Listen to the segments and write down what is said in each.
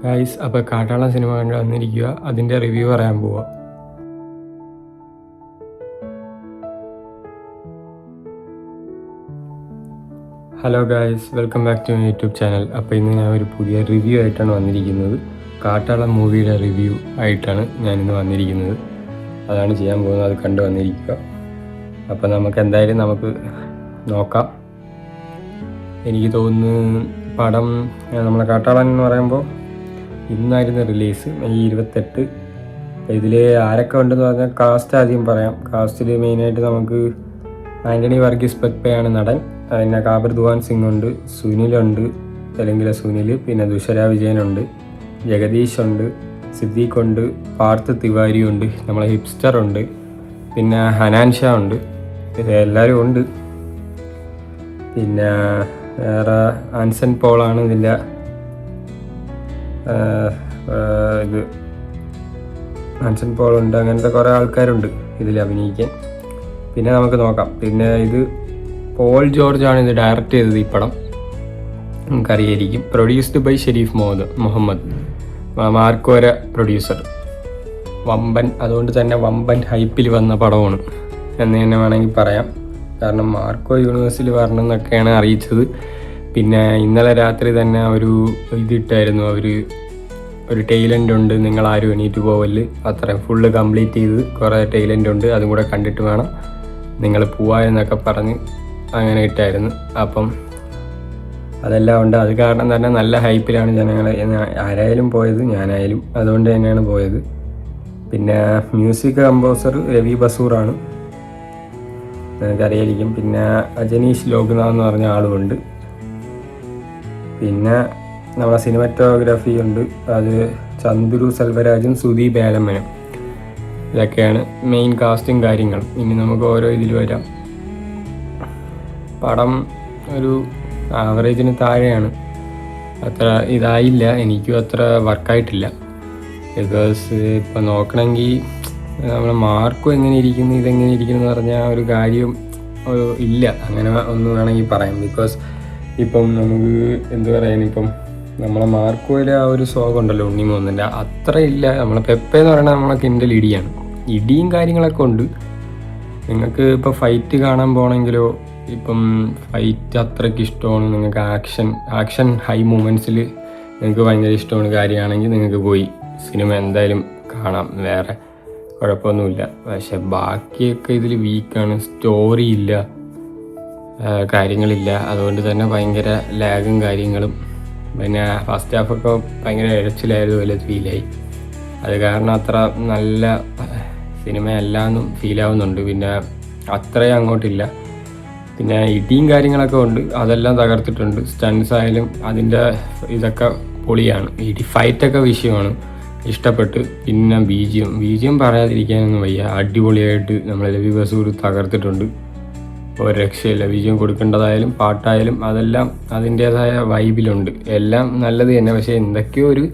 Guys, അപ്പോൾ കാട്ടാളൻ cinema കണ്ട് വന്നിരിക്കുക. അതിൻ്റെ റിവ്യൂ പറയാൻ പോവാം. Hello guys, welcome back to my YouTube channel. അപ്പോൾ ഇന്ന് ഞാൻ ഒരു പുതിയ റിവ്യൂ ആയിട്ടാണ് വന്നിരിക്കുന്നത്. കാട്ടാളൻ മൂവിയുടെ റിവ്യൂ ആയിട്ടാണ് ഞാനിന്ന് വന്നിരിക്കുന്നത്. അതാണ് ചെയ്യാൻ പോകുന്നത്. അത് കണ്ടു വന്നിരിക്കുക. അപ്പോൾ നമുക്ക് നോക്കാം. എനിക്ക് തോന്നുന്നു പടം നമ്മളെ കാട്ടാളൻ എന്ന് പറയുമ്പോൾ ഇന്നായിരുന്നു റിലീസ്, മെയ് 28. ഇതിൽ ആരൊക്കെ ഉണ്ടെന്ന് പറഞ്ഞാൽ കാസ്റ്റ് ആദ്യം പറയാം. കാസ്റ്റിൽ മെയിനായിട്ട് നമുക്ക് ആൻ്റണി വർഗീസ് പെപ്പയാണ് നടൻ. പിന്നെ കാബർ ദുവാൻ സിംഗ് ഉണ്ട്, സുനിലുണ്ട്, തെലുങ്കിലെ സുനിൽ, പിന്നെ ദുഷര വിജയനുണ്ട്, ജഗദീഷ് ഉണ്ട്, സിദ്ദീഖ് ഉണ്ട്, പാർത്ഥ് തിവാരി ഉണ്ട്, നമ്മളെ ഹിപ്സ്റ്റർ ഉണ്ട്, പിന്നെ ഹനാൻ ഷാ ഉണ്ട്. എല്ലാവരും ഉണ്ട്. പിന്നെ വേറെ ആൻസൺ പോളാണ് ഇതിൻ്റെ ഇത്. ആൻസൺ പോളുണ്ട്. അങ്ങനത്തെ കുറേ ആൾക്കാരുണ്ട് ഇതിൽ അഭിനയിക്കാൻ. പിന്നെ നമുക്ക് നോക്കാം. പിന്നെ ഇത് പോൾ ജോർജാണ് ഇത് ഡയറക്റ്റ് ചെയ്തത്. ഈ പടം നമുക്കറിയായിരിക്കും. Produced by Sharif Muhammad. മാർക്കോര പ്രൊഡ്യൂസർ. അതുകൊണ്ട് തന്നെ വമ്പൻ ഹൈപ്പിൽ വന്ന പടമാണ് എന്ന് തന്നെ വേണമെങ്കിൽ പറയാം. കാരണം മാർക്കോ യൂണിവേഴ്സിൽ വരണമെന്നൊക്കെയാണ് അറിയിച്ചത്. പിന്നെ ഇന്നലെ രാത്രി തന്നെ ഇതിട്ടായിരുന്നു, ഒരു ടൈലൻ്റ് ഉണ്ട്, നിങ്ങളാരും എണീറ്റ് പോവല്, അത്ര ഫുള്ള് കംപ്ലീറ്റ് ചെയ്ത് കുറേ ടൈലൻ്റ് ഉണ്ട്, അതും കൂടെ കണ്ടിട്ട് വേണം നിങ്ങൾ പോവാമെന്നൊക്കെ പറഞ്ഞ് അങ്ങനെ ഇട്ടായിരുന്നു. അപ്പം അതെല്ലാം ഉണ്ട്. അത് കാരണം തന്നെ നല്ല ഹൈപ്പിലാണ് ജനങ്ങൾ ആരായാലും പോയത്, ഞാനായാലും. അതുകൊണ്ട് തന്നെയാണ് പോയത്. പിന്നെ മ്യൂസിക് കമ്പോസർ രവി ബസൂറാണ്, നിങ്ങൾക്കറിയായിരിക്കും. പിന്നെ അജനീഷ് ലോക്നാഥ് എന്ന് പറഞ്ഞ ആളുമുണ്ട്. പിന്നെ നമ്മളെ സിനിമാറ്റോഗ്രാഫി ഉണ്ട്, അത് ചന്ദ്രു സെൽവരാജും സുദീപ് ഏലമ്മനും. ഇതൊക്കെയാണ് മെയിൻ കാസ്റ്റും കാര്യങ്ങൾ. ഇനി നമുക്ക് ഓരോ ഇതിൽ വരാം. പടം ഒരു ആവറേജിന് താഴെയാണ്. അത്ര ഇതായില്ല, എനിക്കും അത്ര വർക്കായിട്ടില്ല. ബിക്കോസ് ഇപ്പം നോക്കണമെങ്കിൽ നമ്മളെ മാർക്കും എങ്ങനെ ഇരിക്കുന്നു, ഇതെങ്ങനെ ഇരിക്കുന്നു എന്ന് പറഞ്ഞാൽ ഒരു കാര്യം ഇല്ല, അങ്ങനെ ഒന്ന് വേണമെങ്കിൽ പറയാം. ബിക്കോസ് ഇപ്പം നമുക്ക് എന്ത് പറയാൻ, ഇപ്പം നമ്മളെ മാർക്കോയിലെ ആ ഒരു സോങ് ഉണ്ടല്ലോ ഉണ്ണിമോന്നിൻ്റെ, അത്ര ഇല്ല. നമ്മളെ പെപ്പയെന്ന് പറയുന്നത് നമ്മളെ കിൻഡൽ ഇടിയും കാര്യങ്ങളൊക്കെ ഉണ്ട്. നിങ്ങൾക്ക് ഇപ്പോൾ ഫൈറ്റ് കാണാൻ പോകണമെങ്കിലോ, ഇപ്പം ഫൈറ്റ് അത്രയ്ക്ക് ഇഷ്ടമാണ് നിങ്ങൾക്ക്, ആക്ഷൻ ഹൈ മൂമെൻറ്റ്സിൽ നിങ്ങൾക്ക് ഭയങ്കര ഇഷ്ടമാണ് കാര്യമാണെങ്കിൽ നിങ്ങൾക്ക് പോയി സിനിമ എന്തായാലും കാണാം, വേറെ കുഴപ്പമൊന്നുമില്ല. പക്ഷെ ബാക്കിയൊക്കെ ഇതിൽ വീക്കാണ്. സ്റ്റോറി ഇല്ല, കാര്യങ്ങളില്ല. അതുകൊണ്ട് തന്നെ ഭയങ്കര ലാഗും കാര്യങ്ങളും. പിന്നെ ഫസ്റ്റ് ഹാഫൊക്കെ ഭയങ്കര ഇഴച്ചിലായതുപോലെ ഫീലായി. അത് കാരണം അത്ര നല്ല സിനിമയല്ലാന്നും ഫീലാവുന്നുണ്ട്. പിന്നെ അത്രയും അങ്ങോട്ടില്ല. പിന്നെ ഇടിയും കാര്യങ്ങളൊക്കെ ഉണ്ട്, അതെല്ലാം തകർത്തിട്ടുണ്ട്. സ്റ്റൺസ് ആയാലും അതിൻ്റെ ഇതൊക്കെ പൊളിയാണ്. ഫൈറ്റൊക്കെ വിഷയമാണ്, ഇഷ്ടപ്പെട്ട്. പിന്നെ ബീജിയം പറയാതിരിക്കാനൊന്നും വയ്യ. അടിപൊളിയായിട്ട് നമ്മളെ രവി ബസൂർ തകർത്തിട്ടുണ്ട്. ഒരു രക്ഷയില്ല. ബീജിയം കൊടുക്കേണ്ടതായാലും പാട്ടായാലും അതെല്ലാം അതിൻ്റേതായ വൈബിലുണ്ട്. എല്ലാം നല്ലത് തന്നെ. പക്ഷേ എന്തൊക്കെയോ ഒരു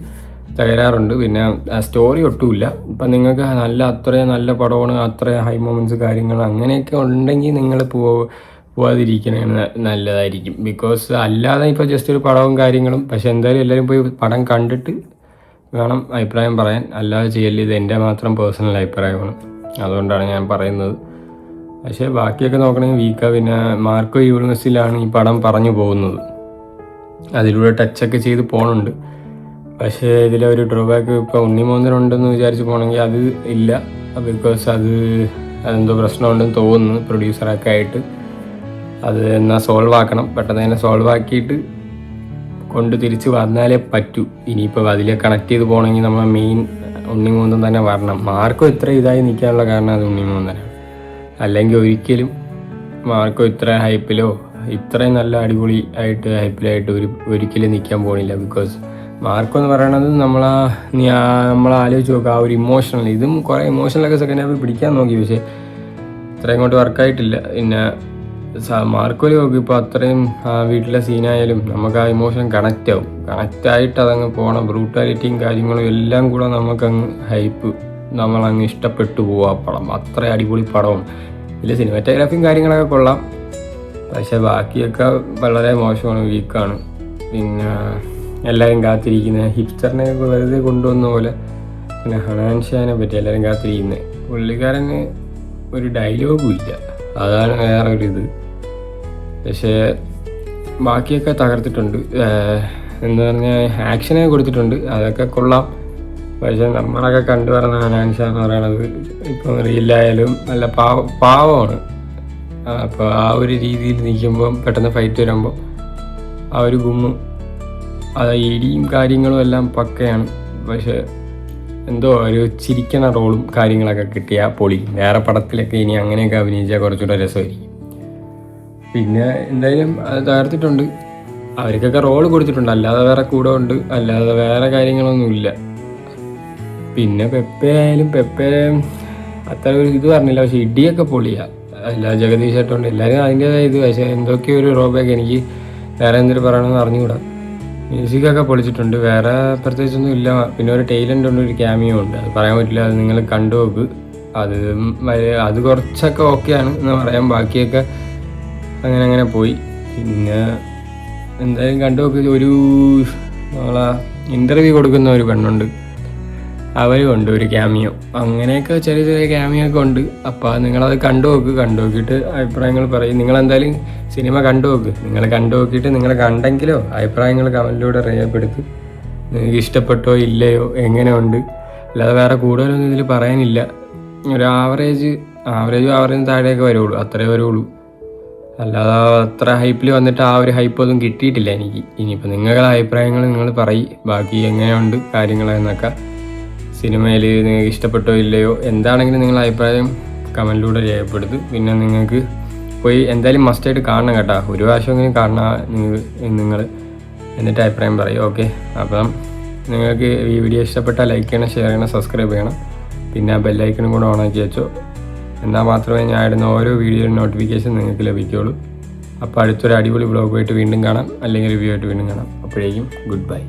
തകരാറുണ്ട്. പിന്നെ സ്റ്റോറി ഒട്ടുമില്ല. ഇപ്പം നിങ്ങൾക്ക് അത്രയും നല്ല പടമാണ്, അത്രയും ഹൈ മൊമെൻറ്റ്സ് കാര്യങ്ങൾ അങ്ങനെയൊക്കെ ഉണ്ടെങ്കിൽ നിങ്ങൾ പോവാതിരിക്കണതാണ് നല്ലതായിരിക്കും. ബിക്കോസ് അല്ലാതെ ഇപ്പോൾ ജസ്റ്റ് ഒരു പടവും കാര്യങ്ങളും. പക്ഷെ എന്തായാലും എല്ലാവരും പോയി പടം കണ്ടിട്ട് വേണം അഭിപ്രായം പറയാൻ, അല്ലാതെ ചെയ്യല്ല. ഇത് എൻ്റെ മാത്രം പേഴ്സണൽ അഭിപ്രായമാണ്, അതുകൊണ്ടാണ് ഞാൻ പറയുന്നത്. പക്ഷേ ബാക്കിയൊക്കെ നോക്കണമെങ്കിൽ വീക്കാണ്. പിന്നെ മാർക്കോ യൂണിവേഴ്സിലാണ് ഈ പടം പറഞ്ഞു പോകുന്നത്, അതിലൂടെ ടച്ചൊക്കെ ചെയ്ത് പോകുന്നുണ്ട്. പക്ഷേ ഇതിലെ ഒരു ഡ്രോബാക്ക്, ഇപ്പോൾ ഉണ്ണിമോന്തനുണ്ടെന്ന് വിചാരിച്ച് പോകണമെങ്കിൽ അത് ഇല്ല. ബിക്കോസ് അതെന്തോ പ്രശ്നമുണ്ടെന്ന് തോന്നുന്നു പ്രൊഡ്യൂസറൊക്കെ ആയിട്ട്. അത് എന്നാൽ സോൾവ് ആക്കണം, പെട്ടെന്ന് തന്നെ സോൾവ് ആക്കിയിട്ട് കൊണ്ട് തിരിച്ച് വന്നാലേ പറ്റൂ. ഇനിയിപ്പോൾ അതിൽ കണക്ട് ചെയ്ത് പോകണമെങ്കിൽ നമ്മൾ മെയിൻ ഉണ്ണിമോന്തൻ തന്നെ വരണം. മാർക്കോ ഇത്ര ഇതായി നിൽക്കാനുള്ള കാരണം അത് ഉണ്ണിമോന്തനാണ്. അല്ലെങ്കിൽ ഒരിക്കലും മാർക്കോ ഇത്ര ഹൈപ്പിലോ ഇത്രയും നല്ല അടിപൊളി ആയിട്ട് ഹൈപ്പിലായിട്ട് ഒരിക്കലും നിൽക്കാൻ പോകണില്ല. ബിക്കോസ് മാർക്കോ എന്ന് പറയണത് നമ്മൾ ആലോചിച്ച് നോക്കുക, ആ ഒരു ഇമോഷണൽ, ഇതും കുറേ ഇമോഷണലൊക്കെ സെക്കൻഡ് ഹാഫ് പിടിക്കാൻ നോക്കി, പക്ഷേ ഇത്രയും കൊണ്ട് വർക്കായിട്ടില്ല. പിന്നെ മാർക്കോയിൽ നോക്കി ഇപ്പോൾ അത്രയും വീട്ടിലെ സീനായാലും നമുക്ക് ആ ഇമോഷൻ കണക്റ്റായിട്ട് അതങ്ങ് പോകണം. ബ്രൂട്ടാലിറ്റിയും കാര്യങ്ങളും എല്ലാം കൂടെ നമുക്കങ്ങ് നമ്മളങ്ങ് ഇഷ്ടപ്പെട്ടു പോവാ പടം. അത്ര അടിപൊളി പടവും. ഇതിൽ സിനിമാറ്റോഗ്രാഫിയും കാര്യങ്ങളൊക്കെ കൊള്ളാം, പക്ഷെ ബാക്കിയൊക്കെ വളരെ മോശമാണ്, വീക്കാണ്. പിന്നെ എല്ലാവരും കാത്തിരിക്കുന്നത്. ഹിപ്സ്റ്ററിനെ വെറുതെ കൊണ്ടുവന്ന പോലെ പിന്നെ ഹനാൻ ഷാനെ പറ്റി എല്ലാവരും കാത്തിരിക്കുന്നത്. പുള്ളിക്കാരന് ഒരു ഡയലോഗും ഇല്ല, അതാണ് വേറെ ഒരു ഇത്. പക്ഷേ ബാക്കിയൊക്കെ തകർത്തിട്ടുണ്ട്. എന്ന് പറഞ്ഞാൽ ആക്ഷനൊക്കെ കൊടുത്തിട്ടുണ്ട്, അതൊക്കെ കൊള്ളാം. പക്ഷേ നമ്മളൊക്കെ കണ്ടുവരുന്ന ഹനാൻ ഷാ എന്ന് പറയണത് ഇപ്പം റീലായാലും നല്ല പാവമാണ്. അപ്പോൾ ആ ഒരു രീതിയിൽ നിൽക്കുമ്പം പെട്ടെന്ന് ഫൈറ്റ് വരുമ്പോൾ ആ ഒരു ഗുമ്മും അത് ഇടിയും കാര്യങ്ങളും എല്ലാം പക്കയാണ്. പക്ഷേ എന്തോ ഒരു ചിരിക്കണ റോളും കാര്യങ്ങളൊക്കെ കിട്ടിയാൽ പൊളി. വേറെ പടത്തിലൊക്കെ ഇനി അങ്ങനെയൊക്കെ അഭിനയിച്ചാൽ കുറച്ചുകൂടെ രസമായിരിക്കും. പിന്നെ എന്തായാലും അത് തകർത്തിട്ടുണ്ട്. അവർക്കൊക്കെ റോള് കൊടുത്തിട്ടുണ്ട്, അല്ലാതെ വേറെ കൂടെ ഉണ്ട്, അല്ലാതെ വേറെ കാര്യങ്ങളൊന്നുമില്ല. പിന്നെ പെപ്പെ ആയാലും പെപ്പെ അത്ര ഒരു ഇത് പറഞ്ഞില്ല, പക്ഷെ ഇടിയൊക്കെ പൊളിയാണ്. എല്ലാ ജഗദീഷ് ആയിട്ടുണ്ട് എല്ലാവരും അതിൻ്റേതായ ഇത്. പക്ഷേ എന്തൊക്കെയോ ഒരു റോബാക്ക് എനിക്ക് വേറെ എന്തൊരു പറയണമെന്ന് അറിഞ്ഞുകൂടാ. മ്യൂസിക്കൊക്കെ പൊളിച്ചിട്ടുണ്ട്, വേറെ പ്രത്യേകിച്ചൊന്നും ഇല്ല. പിന്നെ ഒരു ടൈലൻ്റ് ഉണ്ട്, ഒരു ക്യാമിയോ ഉണ്ട്, അത് പറയാൻ പറ്റില്ല, അത് നിങ്ങൾ കണ്ടു നോക്ക്. അത് കുറച്ചൊക്കെ ഓക്കെയാണ് എന്ന് പറയാം, ബാക്കിയൊക്കെ അങ്ങനെ പോയി. പിന്നെ എന്തായാലും കണ്ടു നോക്ക്. ഒരു നമ്മളെ ഇൻ്റർവ്യൂ കൊടുക്കുന്ന ഒരു പെണ്ണുണ്ട്, അവരും ഉണ്ട് ഒരു ക്യാമിയോ. അങ്ങനെയൊക്കെ ചെറിയ ചെറിയ ക്യാമിയോ ഒക്കെ ഉണ്ട്. അപ്പോൾ നിങ്ങളത് കണ്ടു നോക്കിയിട്ട് അഭിപ്രായങ്ങൾ പറയും. നിങ്ങളെന്തായാലും സിനിമ കണ്ടു നോക്കിയിട്ട് നിങ്ങൾ കണ്ടെങ്കിലോ അഭിപ്രായങ്ങൾ കമൻറ്റിലൂടെ രേഖപ്പെടുത്തി. നിങ്ങൾക്ക് ഇഷ്ടപ്പെട്ടോ ഇല്ലയോ എങ്ങനെ ഉണ്ട്. അല്ലാതെ വേറെ കൂടുതലൊന്നും ഇതിൽ പറയാനില്ല. ഒരു ആവറേജ് താഴെയൊക്കെ വരുള്ളൂ, അത്രേ വരുള്ളൂ. അല്ലാതെ അത്ര ഹൈപ്പിൽ വന്നിട്ട് ആ ഒരു ഹൈപ്പ് ഒന്നും കിട്ടിയിട്ടില്ല എനിക്ക്. ഇനിയിപ്പോൾ നിങ്ങളുടെ അഭിപ്രായങ്ങൾ നിങ്ങൾ പറയും, ബാക്കി എങ്ങനെയുണ്ട് കാര്യങ്ങളെന്നൊക്കെ. സിനിമയിൽ നിങ്ങൾക്ക് ഇഷ്ടപ്പെട്ടോ ഇല്ലയോ എന്താണെങ്കിലും നിങ്ങളുടെ അഭിപ്രായം കമൻറ്റിലൂടെ രേഖപ്പെടുത്തും. പിന്നെ നിങ്ങൾക്ക് പോയി എന്തായാലും മസ്റ്റായിട്ട് കാണണം കേട്ടോ, ഒരു പ്രാവശ്യമെങ്കിലും കാണണം നിങ്ങൾ. എന്നിട്ട് അഭിപ്രായം പറയും. ഓക്കെ, അപ്പം നിങ്ങൾക്ക് ഈ വീഡിയോ ഇഷ്ടപ്പെട്ടാൽ ലൈക്ക് ചെയ്യണം, ഷെയർ ചെയ്യണം, സബ്സ്ക്രൈബ് ചെയ്യണം. പിന്നെ ആ ബെല്ലൈക്കണും കൂടെ ഓണാക്കി വെച്ചോ, എന്നാൽ മാത്രമേ ഞാൻ ഇടുന്ന ഓരോ വീഡിയോയുടെ നോട്ടിഫിക്കേഷൻ നിങ്ങൾക്ക് ലഭിക്കുകയുള്ളൂ. അപ്പോൾ അടുത്തൊരു അടിപൊളി വ്ളോഗുമായിട്ട് വീണ്ടും കാണാം, അല്ലെങ്കിൽ റിവ്യൂ ആയിട്ട് വീണ്ടും കാണാം. അപ്പോഴേക്കും ഗുഡ് ബൈ.